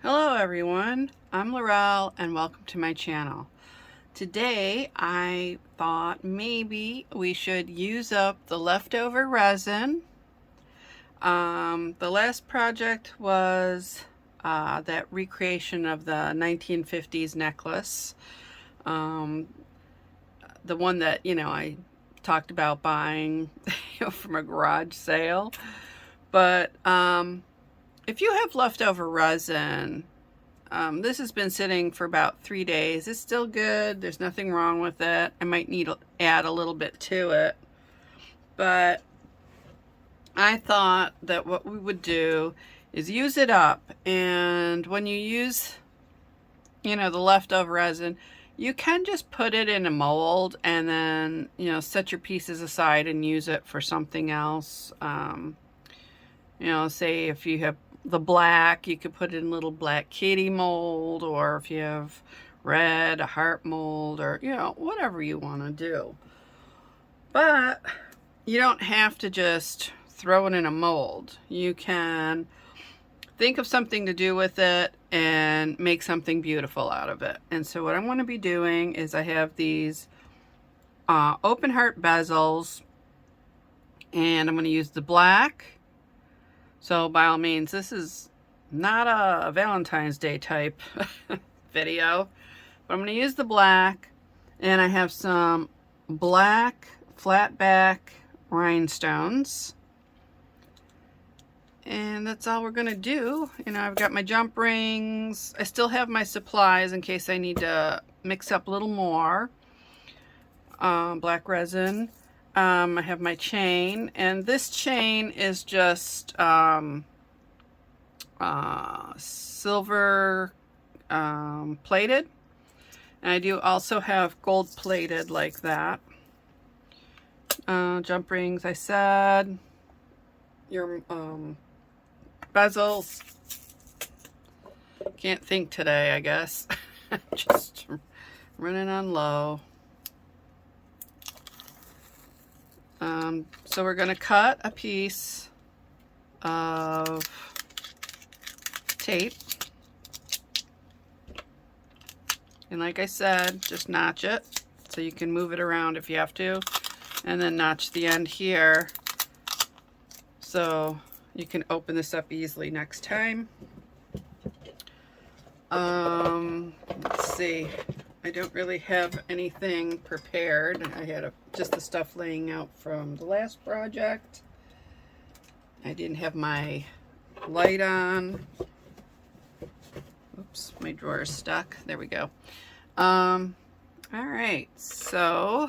Hello everyone, I'm Laurel and welcome to my channel. Today I thought maybe we should use up the leftover resin. The last project was that recreation of the 1950s necklace. The one that, I talked about buying from a garage sale. But if you have leftover resin, this has been sitting for about 3 days. It's still good. There's nothing wrong with it. I might need to add a little bit to it. But I thought that what we would do is use it up. And when you use, the leftover resin, you can just put it in a mold and then, set your pieces aside and use it for something else. Say if you have the black, you could put it in a little black kitty mold, or if you have red, a heart mold, or whatever you want to do. But you don't have to just throw it in a mold. You can think of something to do with it and make something beautiful out of it. And so what I'm going to be doing is I have these open heart bezels, and I'm going to use the black. So by all means, this is not a Valentine's Day type video, but I'm going to use the black, and I have some black flat back rhinestones, and that's all we're going to do. I've got my jump rings. I still have my supplies in case I need to mix up a little more. Black resin. I have my chain, and this chain is just silver plated, and I do also have gold plated like that. Jump rings, I said. Your bezels. Can't think today, I guess. Just running on low. So we're going to cut a piece of tape, and like I said, just notch it so you can move it around if you have to, and then notch the end here so you can open this up easily next time. Let's see. I don't really have anything prepared. I had just the stuff laying out from the last project. I didn't have my light on. Oops, my drawer is stuck. There we go. All right, so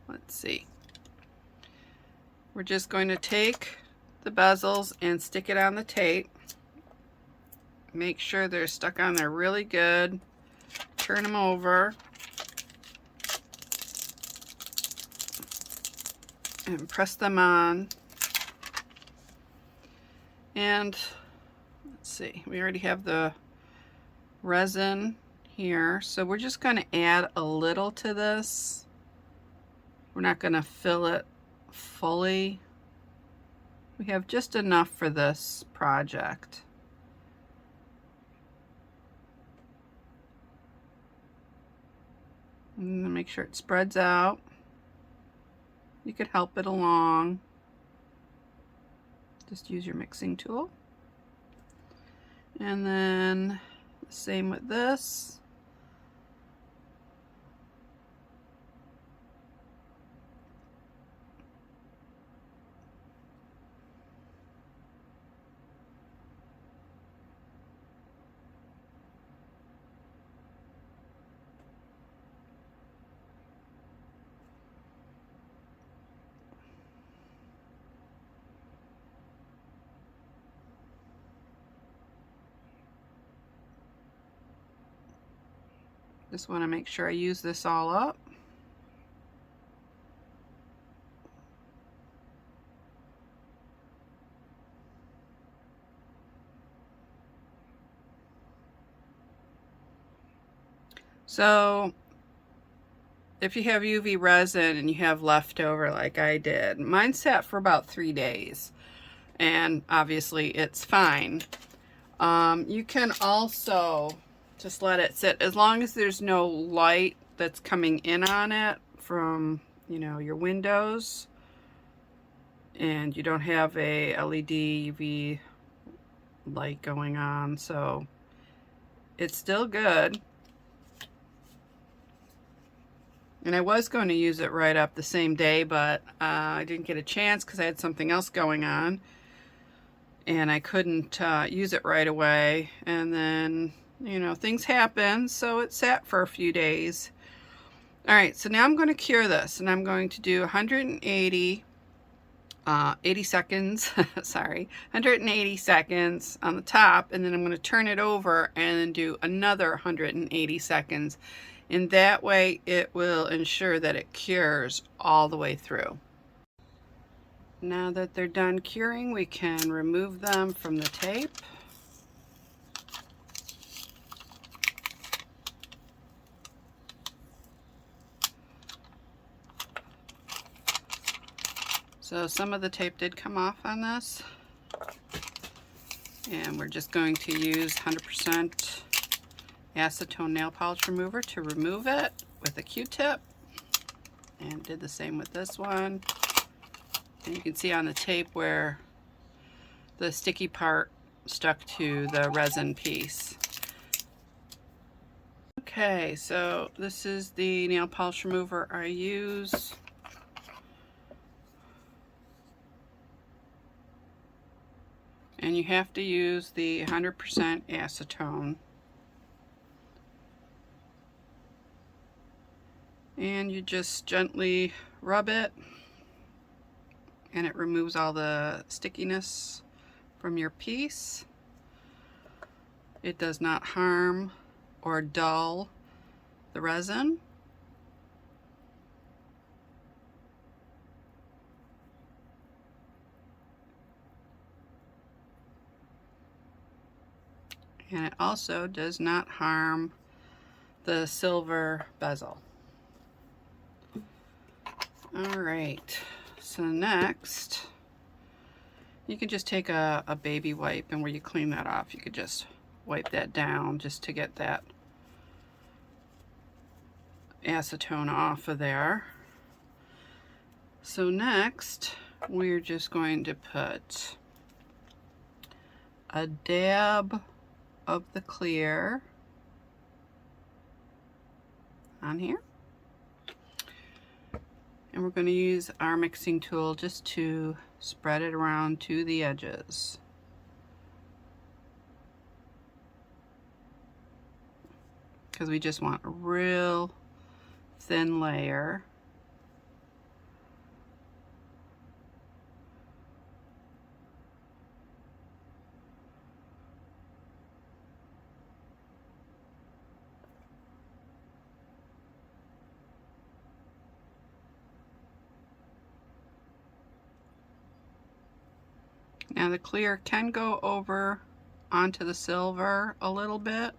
let's see. We're just going to take the bezels and stick it on the tape. Make sure they're stuck on there really good. Turn them over and press them on. And let's see, we already have the resin here, so we're just going to add a little to this. We're not going to fill it fully. We have just enough for this project. And make sure it spreads out. You could help it along. Just use your mixing tool. And then the same with this. Just want to make sure I use this all up. So if you have UV resin and you have leftover like I did, mine sat for about 3 days, and obviously it's fine. You can also just let it sit as long as there's no light that's coming in on it from, you know, your windows, and you don't have a LED UV light going on, so it's still good. And I was going to use it right up the same day, but I didn't get a chance because I had something else going on, and I couldn't use it right away. And then, you know, things happen, so it sat for a few days. All right, so now I'm going to cure this, and I'm going to do 180 80 seconds, sorry, 180 seconds on the top, and then I'm going to turn it over and then do another 180 seconds. And that way it will ensure that it cures all the way through. Now that they're done curing, we can remove them from the tape. So some of the tape did come off on this, and we're just going to use 100% acetone nail polish remover to remove it with a Q-tip, and did the same with this one. And you can see on the tape where the sticky part stuck to the resin piece. Okay, so this is the nail polish remover I use. And you have to use the 100% acetone. And you just gently rub it, and it removes all the stickiness from your piece. It does not harm or dull the resin. And it also does not harm the silver bezel. All right, so next, you can just take a baby wipe, and where you clean that off, you could just wipe that down just to get that acetone off of there. So next, we're just going to put a dab of the clear on here, and we're going to use our mixing tool just to spread it around to the edges. Because we just want a real thin layer. Now the clear can go over onto the silver a little bit.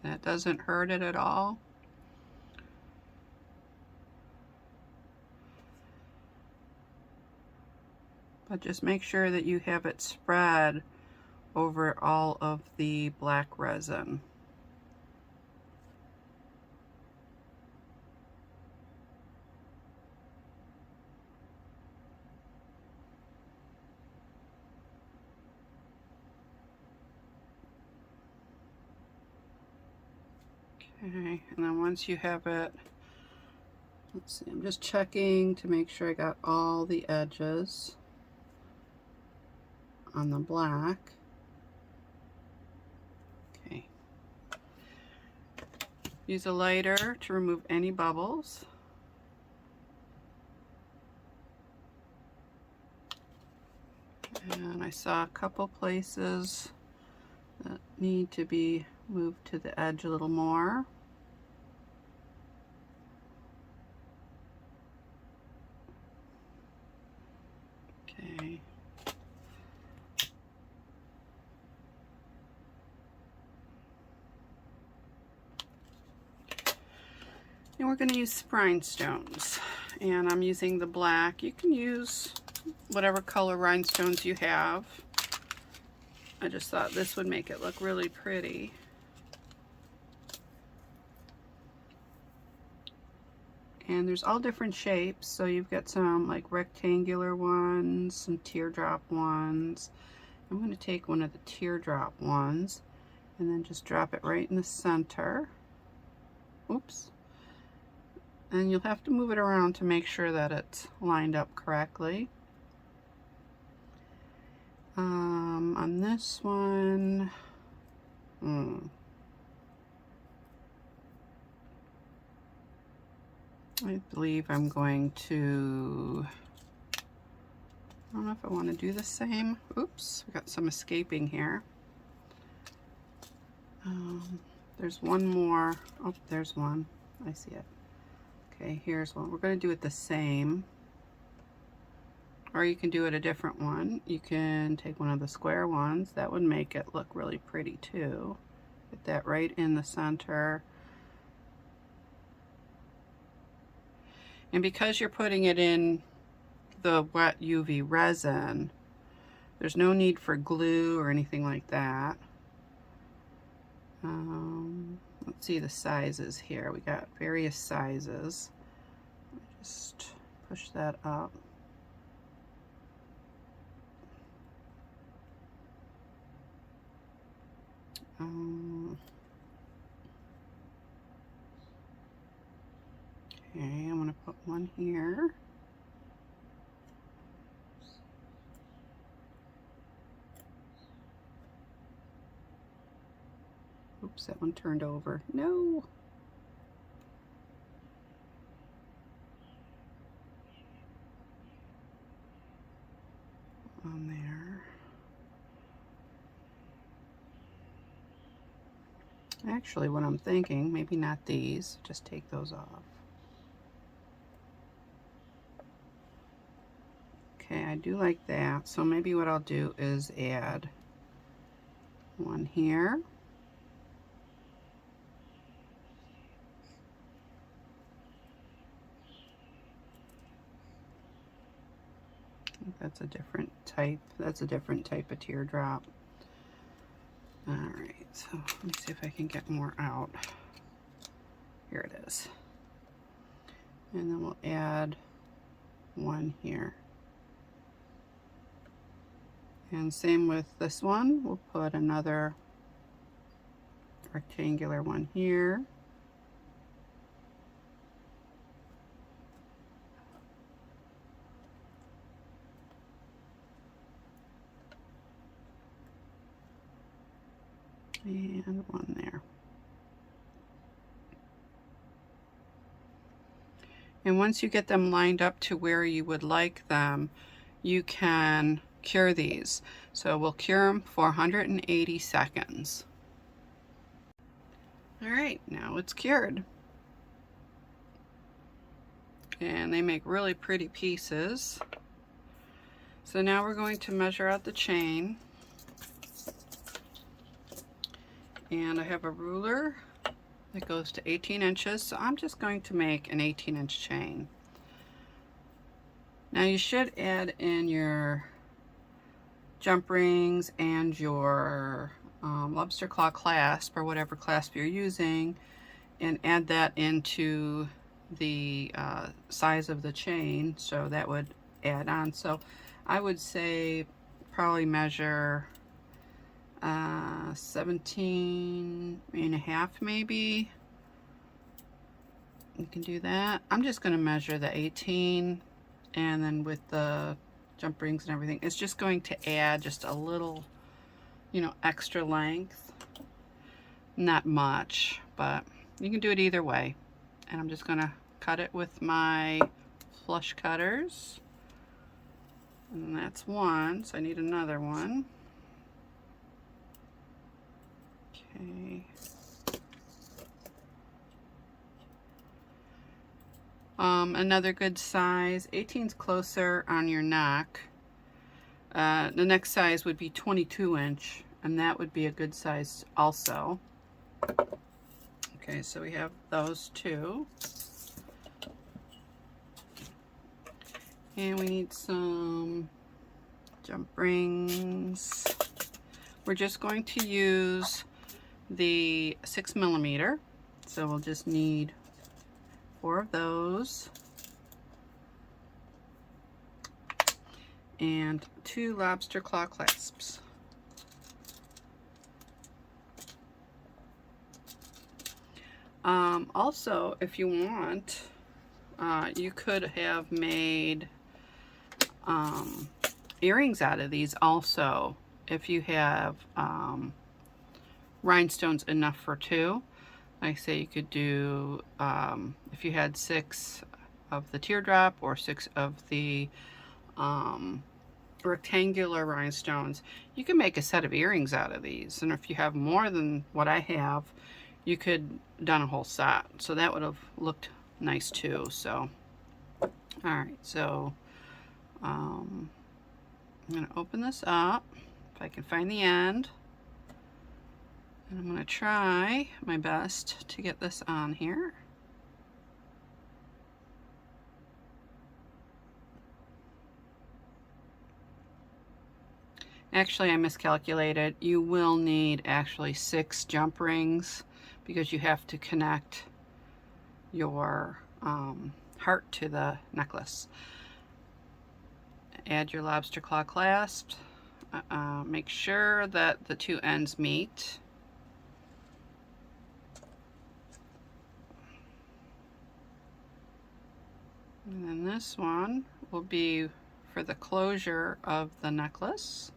That doesn't hurt it at all. But just make sure that you have it spread over all of the black resin. Okay, and then once you have it, let's see, I'm just checking to make sure I got all the edges on the black. Okay. Use a lighter to remove any bubbles. And I saw a couple places that need to be moved to the edge a little more. Okay. And we're going to use Rhinestones, and I'm using the black. You can use whatever color rhinestones you have. I just thought this would make it look really pretty. And there's all different shapes, so you've got some like rectangular ones, some teardrop ones. I'm going to take one of the teardrop ones and then just drop it right in the center. Oops. And you'll have to move it around to make sure that it's lined up correctly. On this one, I believe I'm going to, I don't know if I want to do the same. Oops, we got some escaping here. There's one more. Oh, there's one. I see it. Okay, here's one. We're going to do it the same. Or you can do it a different one. You can take one of the square ones. That would make it look really pretty too. Get that right in the center. And because you're putting it in the wet UV resin, there's no need for glue or anything like that. Let's see the sizes here. We got various sizes. Just push that up. Okay, I'm going to put one here. Oops, that one turned over. No! On there. Actually, what I'm thinking, maybe not these, just take those off. Okay, I do like that, so maybe what I'll do is add one here. That's a different type. That's a different type of teardrop. All right, so let me see if I can get more out. Here it is. And then we'll add one here. And same with this one. We'll put another rectangular one here. And one there. And once you get them lined up to where you would like them, you can cure these. So we'll cure them for 180 seconds. All right, now it's cured. And they make really pretty pieces. So now we're going to measure out the chain. And I have a ruler that goes to 18 inches, so I'm just going to make an 18-inch chain. Now you should add in your jump rings and your lobster claw clasp, or whatever clasp you're using, and add that into the size of the chain, so that would add on. So I would say probably measure 17.5 maybe. You can do that. I'm just going to measure the 18, and then with the jump rings and everything, it's just going to add just a little, you know, extra length. Not much, but you can do it either way. And I'm just going to cut it with my flush cutters. And that's one, so I need another one. Okay. Another good size, 18's closer on your neck. The next size would be 22-inch, and that would be a good size also. Okay, so we have those two. And we need some jump rings. we're just going to use the 6mm. So we'll just need 4 of those. And 2 lobster claw clasps. Also, if you want, you could have made earrings out of these also, if you have rhinestones enough for 2. Like say you could do, if you had 6 of the teardrop or 6 of the rectangular rhinestones, you can make a set of earrings out of these. And if you have more than what I have, you could done a whole set. So that would have looked nice too. So, all right, so I'm gonna open this up if I can find the end. And I'm gonna try my best to get this on here. Actually, I miscalculated. You will need actually 6 jump rings because you have to connect your heart to the necklace. Add your lobster claw clasp. Make sure that the 2 ends meet. And then this one will be for the closure of the necklace.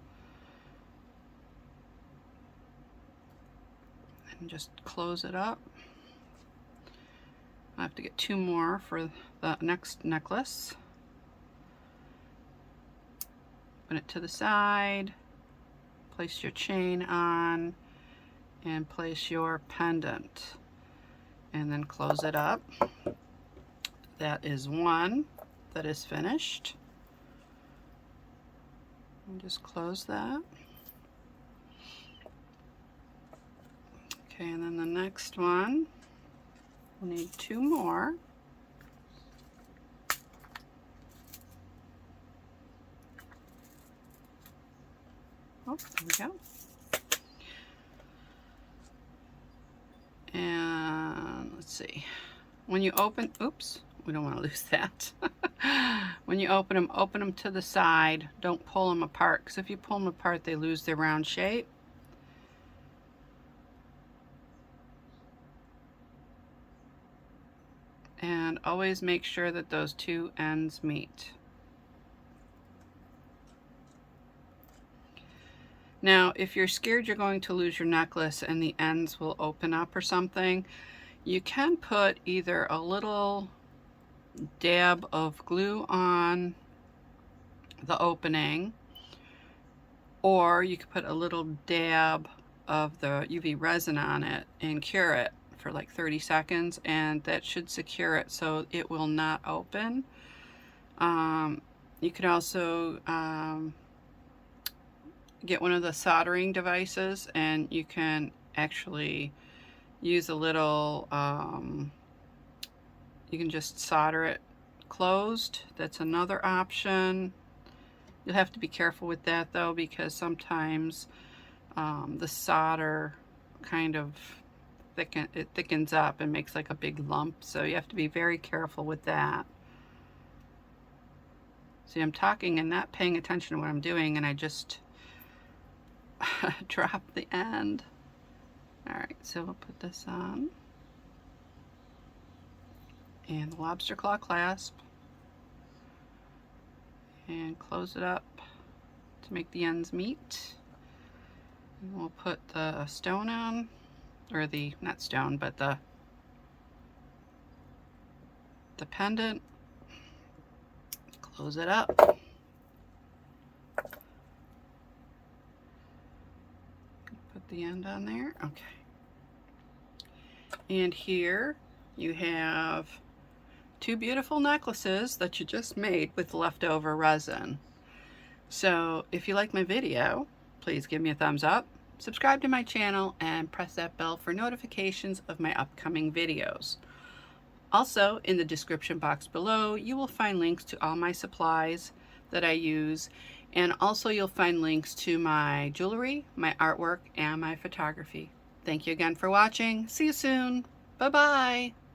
And just close it up. I have to get 2 more for the next necklace. Put it to the side, place your chain on, and place your pendant, and then close it up. That is one that is finished. And just close that. Okay, and then the next one, we'll need 2 more. Oh, there we go. And let's see. When you open, oops, we don't want to lose that. When you open them to the side. Don't pull them apart, because if you pull them apart, they lose their round shape. And always make sure that those 2 ends meet. Now, if you're scared you're going to lose your necklace and the ends will open up or something, you can put either a little dab of glue on the opening, or you could put a little dab of the UV resin on it and cure it for like 30 seconds, and that should secure it so it will not open. You could also get one of the soldering devices, and you can actually use a little, you can just solder it closed. That's another option. You'll have to be careful with that though, because sometimes the solder kind of thickens up and makes like a big lump, so you have to be very careful with that. See, I'm talking and not paying attention to what I'm doing, and I just drop the end. Alright, so we'll put this on. And the lobster claw clasp. And close it up to make the ends meet. And we'll put the stone on, or the, not stone, but the pendant. Close it up. Put the end on there. Okay. And here you have 2 beautiful necklaces that you just made with leftover resin. So if you like my video, please give me a thumbs up, subscribe to my channel, and press that bell for notifications of my upcoming videos. Also, in the description box below, you will find links to all my supplies that I use, And also you'll find links to my jewelry, my artwork, and my photography. Thank you again for watching. See you soon. Bye-bye.